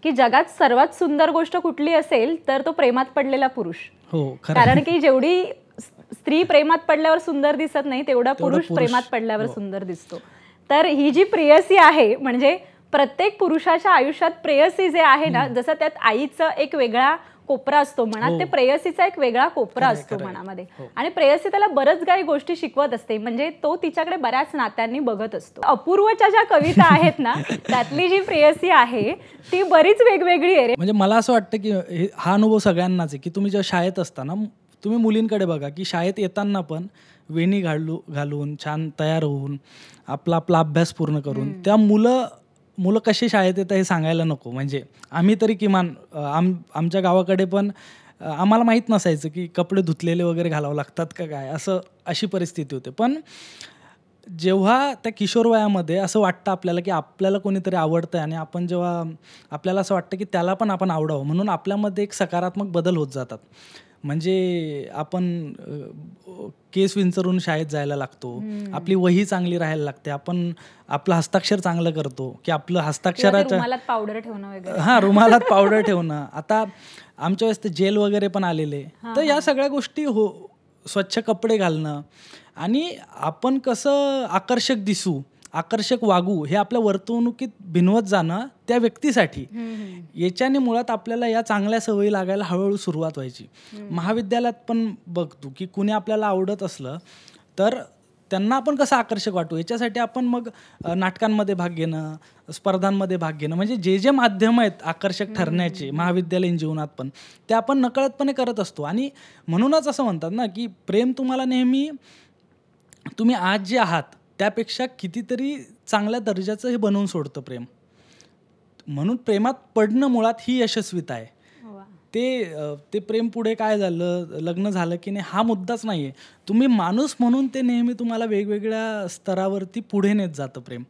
की जगात सर्वात सुंदर गोष्ट कुठली असेल तर तो प्रेमात पडलेला पुरुष. हो, कारण की जेवढी स्त्री प्रेमात पडल्यावर सुंदर दिसत नाही तेवढा पुरुष प्रेमात पडल्यावर सुंदर दिसतो. तर ही जी प्रेयसी आहे म्हणजे प्रत्येक पुरुषाच्या आयुष्यात प्रेयसी जे आहे ना, जसं त्यात आईचा एक वेगळा कोपरा असतो मनात, ते प्रेयसीचा एक वेगळा कोपरा असतो मनामध्ये. आणि प्रेयसी त्याला बरंच काही गोष्टी शिकवत असते, म्हणजे तो तिच्याकडे बऱ्याच नात्यांनी बघत असतो. अपूर्वच्या ज्या कविता आहेत ना त्यातली जी प्रेयसी आहे ती बरीच वेगवेगळी आहे. म्हणजे मला असं वाटतं की हा अनुभव सगळ्यांनाच आहे की तुम्ही जेव्हा शाळेत असताना तुम्ही मुलींकडे बघा की शाळेत येताना पण वेणी घालून छान तयार होऊन आपला अभ्यास पूर्ण करून त्या मुलं कशी शाळेत येतात हे सांगायला नको. म्हणजे आम्ही तरी किमान आमच्या गावाकडे पण आम्हाला माहीत नसायचं की कपडे धुतलेले वगैरे घालावं लागतात का काय, अशी परिस्थिती होते. पण जेव्हा त्या किशोर वयामध्ये असं वाटतं आपल्याला की आपल्याला कोणीतरी आवडतं आणि आपण जेव्हा आपल्याला असं वाटतं की त्याला पण आपण आवडावं, म्हणून आपल्यामध्ये एक सकारात्मक बदल होत जातात. म्हणजे आपण केस विंचरून शाळेत जायला लागतो, आपली वही चांगली राहायला लागते, आपण आपलं हस्ताक्षर चांगलं करतो की आपलं हस्ताक्षराच्या रुमालात पावडर ठेवणं वगैरे. हां, रुमालात पावडर ठेवणं. आता आमच्या वेळेस ते जेल वगैरे पण आलेले. तर या सगळ्या गोष्टी स्वच्छ कपडे घालणं आणि आपण कसं आकर्षक दिसू, आकर्षक वागू हे आपल्या वर्तवणुकीत भिनवत जाणं त्या व्यक्तीसाठी, याच्याने मुळात आपल्याला या चांगल्या सवयी लागायला हळूहळू सुरुवात व्हायची. महाविद्यालयात पण बघतो की कुणी आपल्याला आवडत असलं तर त्यांना आपण कसं आकर्षक वाटू याच्यासाठी आपण मग नाटकांमध्ये भाग घेणं, स्पर्धांमध्ये भाग घेणं, म्हणजे जे माध्यम आहेत आकर्षक ठरण्याचे महाविद्यालयीन जीवनात पण ते आपण नकळतपणे करत असतो. आणि म्हणूनच असं म्हणतात ना की प्रेम तुम्हाला नेहमी तुम्ही आज जे आहात त्यापेक्षा कितीतरी चांगल्या दर्जाचं हे बनवून सोडतं प्रेम. म्हणून प्रेमात पडणं मुळात ही यशस्वीता आहे. ते प्रेम पुढे काय झालं, लग्न झालं की नाही हा मुद्दाच नाही आहे. तुम्ही माणूस म्हणून ते नेहमी तुम्हाला वेगवेगळ्या स्तरावरती पुढे नेत जातं प्रेम.